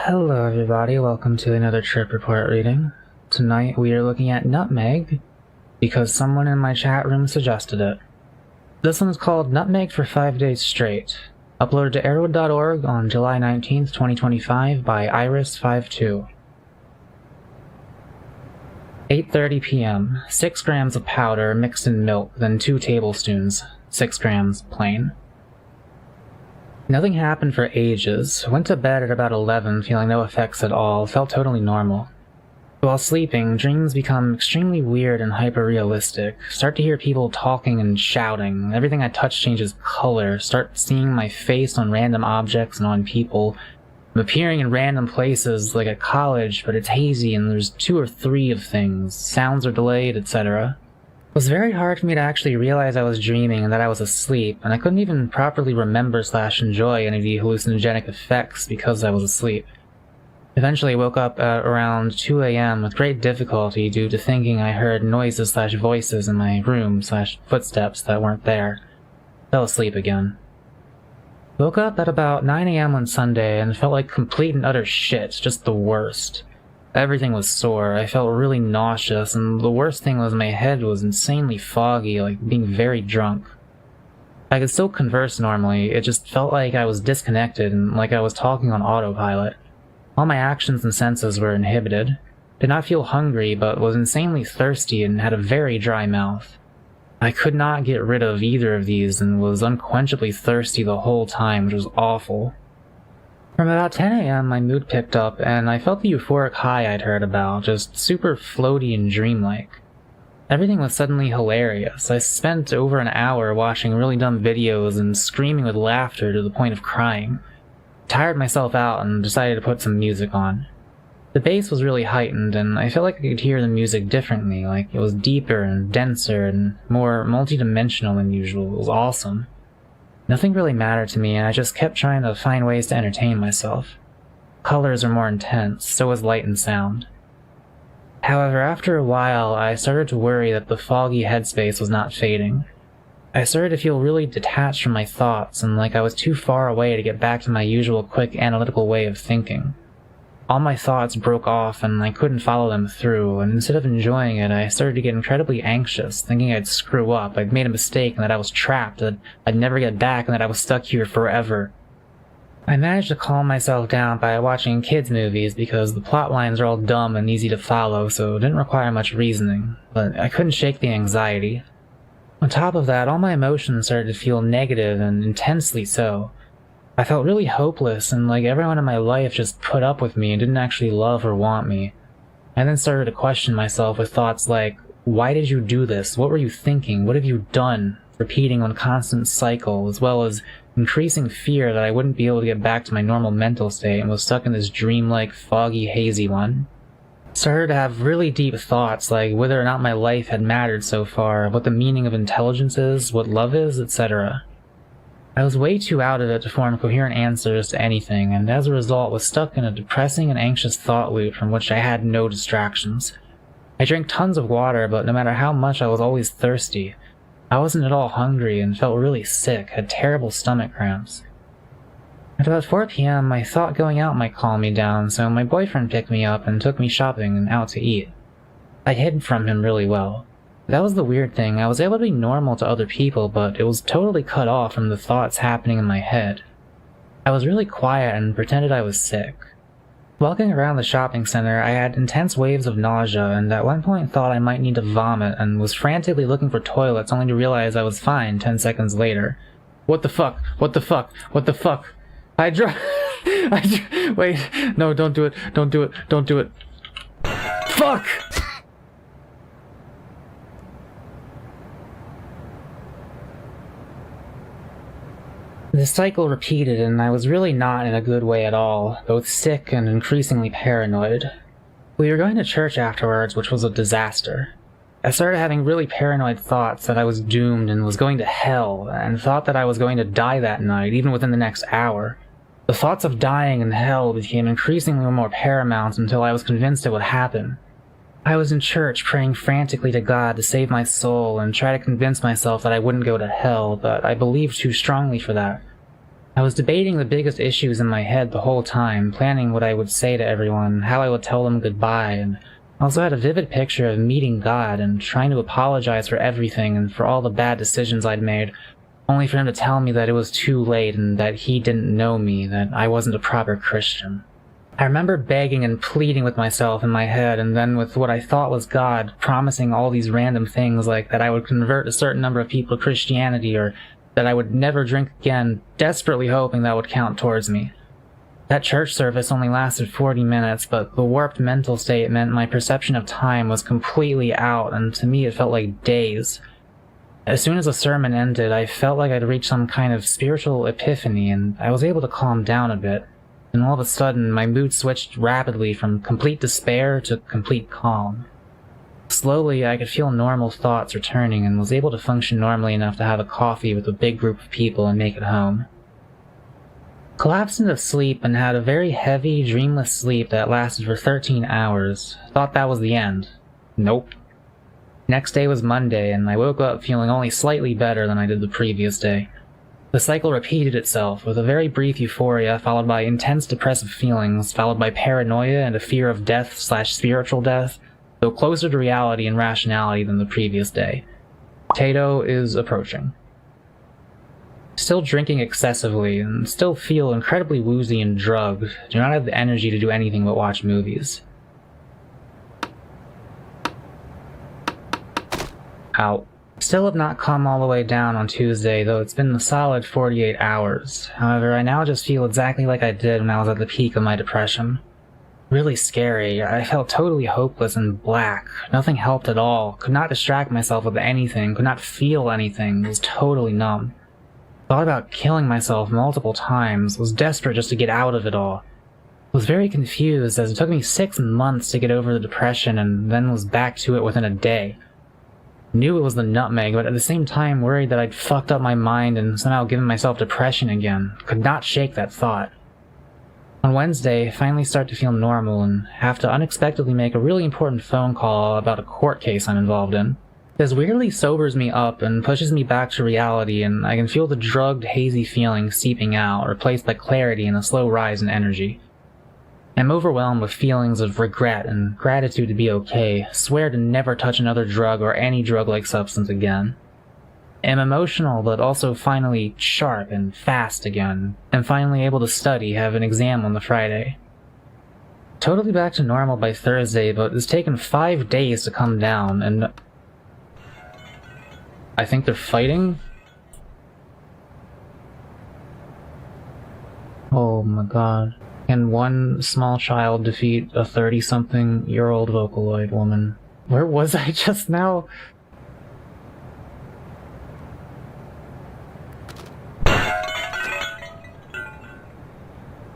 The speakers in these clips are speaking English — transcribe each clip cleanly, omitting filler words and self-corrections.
Hello everybody, welcome to another trip report reading. Tonight we are looking at Nutmeg, because someone in my chat room suggested it. This one is called Nutmeg for 5 Days Straight, uploaded to airwood.org on July 19th, 2025 by Iris52. 8:30 p.m. 6 grams of powder mixed in milk, then 2 tablespoons, 6 grams plain. Nothing happened for ages. Went to bed at about 11, feeling no effects at all, felt totally normal. While sleeping, dreams become extremely weird and hyper-realistic. Start to hear people talking and shouting. Everything I touch changes color. Start seeing my face on random objects and on people. I'm appearing in random places, like at college, but it's hazy and there's 2 or 3 of things. Sounds are delayed, etc. It was very hard for me to actually realize I was dreaming and that I was asleep, and I couldn't even properly remember/enjoy any of the hallucinogenic effects because I was asleep. Eventually I woke up at around 2 a.m. with great difficulty due to thinking I heard noises/voices in my room/footsteps that weren't there. Fell asleep again. Woke up at about 9 a.m. on Sunday and felt like complete and utter shit, just the worst. Everything was sore, I felt really nauseous, and the worst thing was my head was insanely foggy, like being very drunk. I could still converse normally, it just felt like I was disconnected and like I was talking on autopilot. All my actions and senses were inhibited. Did not feel hungry, but was insanely thirsty and had a very dry mouth. I could not get rid of either of these and was unquenchably thirsty the whole time, which was awful. From about 10 a.m. my mood picked up, and I felt the euphoric high I'd heard about, just super floaty and dreamlike. Everything was suddenly hilarious. I spent over an hour watching really dumb videos and screaming with laughter to the point of crying. Tired myself out and decided to put some music on. The bass was really heightened, and I felt like I could hear the music differently, like it was deeper and denser and more multidimensional than usual. It was awesome. Nothing really mattered to me, and I just kept trying to find ways to entertain myself. Colors were more intense, so was light and sound. However, after a while, I started to worry that the foggy headspace was not fading. I started to feel really detached from my thoughts, and like I was too far away to get back to my usual quick analytical way of thinking. All my thoughts broke off and I couldn't follow them through, and instead of enjoying it, I started to get incredibly anxious, thinking I'd screw up, I'd made a mistake, and that I was trapped, that I'd never get back, and that I was stuck here forever. I managed to calm myself down by watching kids' movies because the plot lines are all dumb and easy to follow, so it didn't require much reasoning, but I couldn't shake the anxiety. On top of that, all my emotions started to feel negative and intensely so. I felt really hopeless, and like everyone in my life just put up with me and didn't actually love or want me. I then started to question myself with thoughts like, why did you do this? What were you thinking? What have you done? Repeating on a constant cycle, as well as increasing fear that I wouldn't be able to get back to my normal mental state and was stuck in this dreamlike, foggy, hazy one. Started to have really deep thoughts like whether or not my life had mattered so far, what the meaning of intelligence is, what love is, etc. I was way too out of it to form coherent answers to anything, and as a result was stuck in a depressing and anxious thought loop from which I had no distractions. I drank tons of water, but no matter how much I was always thirsty. I wasn't at all hungry and felt really sick, had terrible stomach cramps. At about 4 p.m. I thought going out might calm me down, so my boyfriend picked me up and took me shopping and out to eat. I hid from him really well. That was the weird thing, I was able to be normal to other people, but it was totally cut off from the thoughts happening in my head. I was really quiet and pretended I was sick. Walking around the shopping center, I had intense waves of nausea and at one point thought I might need to vomit and was frantically looking for toilets only to realize I was fine 10 seconds later. What the fuck? What the fuck? What the fuck? Wait, no, don't do it, don't do it, don't do it. Fuck! The cycle repeated, and I was really not in a good way at all, both sick and increasingly paranoid. We were going to church afterwards, which was a disaster. I started having really paranoid thoughts that I was doomed and was going to hell, and thought that I was going to die that night, even within the next hour. The thoughts of dying in hell became increasingly more paramount until I was convinced it would happen. I was in church praying frantically to God to save my soul and try to convince myself that I wouldn't go to hell, but I believed too strongly for that. I was debating the biggest issues in my head the whole time, planning what I would say to everyone, how I would tell them goodbye, and I also had a vivid picture of meeting God and trying to apologize for everything and for all the bad decisions I'd made, only for him to tell me that it was too late and that he didn't know me, that I wasn't a proper Christian. I remember begging and pleading with myself in my head, and then with what I thought was God, promising all these random things like that I would convert a certain number of people to Christianity or that I would never drink again, desperately hoping that would count towards me. That church service only lasted 40 minutes, but the warped mental state meant my perception of time was completely out, and to me it felt like days. As soon as the sermon ended, I felt like I'd reached some kind of spiritual epiphany, and I was able to calm down a bit. And all of a sudden, my mood switched rapidly from complete despair to complete calm. Slowly, I could feel normal thoughts returning and was able to function normally enough to have a coffee with a big group of people and make it home. Collapsed into sleep and had a very heavy, dreamless sleep that lasted for 13 hours. Thought that was the end. Nope. Next day was Monday, and I woke up feeling only slightly better than I did the previous day. The cycle repeated itself, with a very brief euphoria followed by intense depressive feelings, followed by paranoia and a fear of death/spiritual death, though closer to reality and rationality than the previous day. Tato is approaching. Still drinking excessively, and still feel incredibly woozy and drugged, do not have the energy to do anything but watch movies. Out. Still have not come all the way down on Tuesday, though it's been a solid 48 hours. However, I now just feel exactly like I did when I was at the peak of my depression. Really scary. I felt totally hopeless and black. Nothing helped at all. Could not distract myself with anything. Could not feel anything. Was totally numb. Thought about killing myself multiple times. Was desperate just to get out of it all. Was very confused as it took me 6 months to get over the depression and then was back to it within a day. Knew it was the nutmeg, but at the same time worried that I'd fucked up my mind and somehow given myself depression again. Could not shake that thought. On Wednesday, I finally start to feel normal and have to unexpectedly make a really important phone call about a court case I'm involved in. This weirdly sobers me up and pushes me back to reality, and I can feel the drugged, hazy feeling seeping out, replaced by clarity and a slow rise in energy. I'm overwhelmed with feelings of regret and gratitude to be okay, swear to never touch another drug or any drug-like substance again. Am emotional, but also finally sharp and fast again, and finally able to study, have an exam on the Friday. Totally back to normal by Thursday, but it's taken 5 days to come down, and I think they're fighting? Oh my god. Can one small child defeat a 30-something-year-old Vocaloid woman? Where was I just now?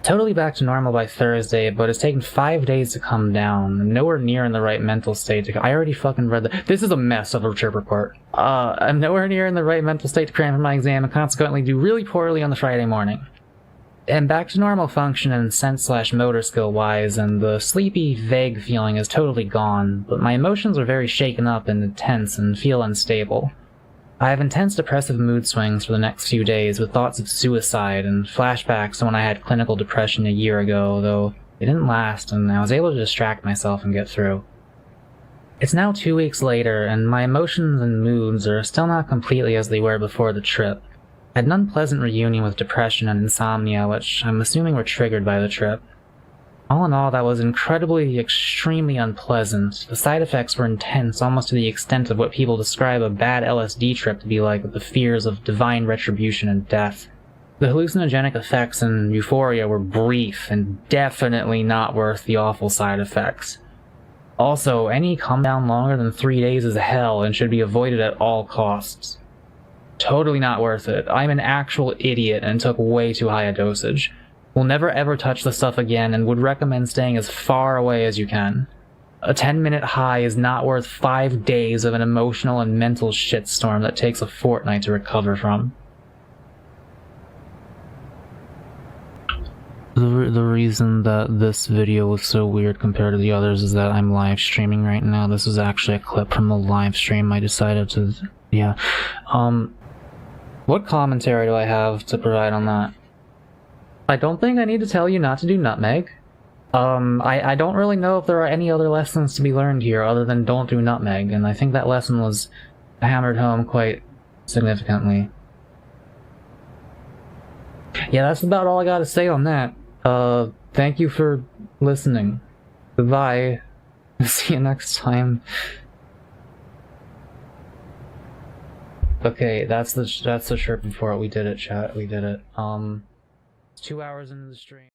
Totally back to normal by Thursday, but it's taken 5 days to come down. I'm nowhere near in the right mental state to... I already fucking read the... This is a mess of a trip report. I'm nowhere near in the right mental state to cram for my exam and consequently do really poorly on the Friday morning. And back to normal function and sense/motor skill-wise, and the sleepy, vague feeling is totally gone, but my emotions are very shaken up and intense and feel unstable. I have intense depressive mood swings for the next few days with thoughts of suicide and flashbacks to when I had clinical depression a year ago, though it didn't last and I was able to distract myself and get through. It's now 2 weeks later, and my emotions and moods are still not completely as they were before the trip. I had an unpleasant reunion with depression and insomnia, which I'm assuming were triggered by the trip. All in all, that was incredibly, extremely unpleasant. The side effects were intense, almost to the extent of what people describe a bad LSD trip to be like, with the fears of divine retribution and death. The hallucinogenic effects and euphoria were brief, and definitely not worth the awful side effects. Also, any come down longer than 3 days is hell and should be avoided at all costs. Totally not worth it. I'm an actual idiot and took way too high a dosage. Will never ever touch the stuff again and would recommend staying as far away as you can. A 10-minute high is not worth 5 days of an emotional and mental shitstorm that takes a fortnight to recover from. The reason that this video was so weird compared to the others is that I'm live streaming right now. This is actually a clip from a live stream I decided to... yeah. What commentary do I have to provide on that? I don't think I need to tell you not to do nutmeg. I don't really know if there are any other lessons to be learned here other than don't do nutmeg, and I think that lesson was hammered home quite significantly. Yeah, that's about all I gotta say on that. Thank you for listening. Goodbye. See you next time. Okay, that's the shirt before it. We did it, chat. We did it. 2 hours into the stream.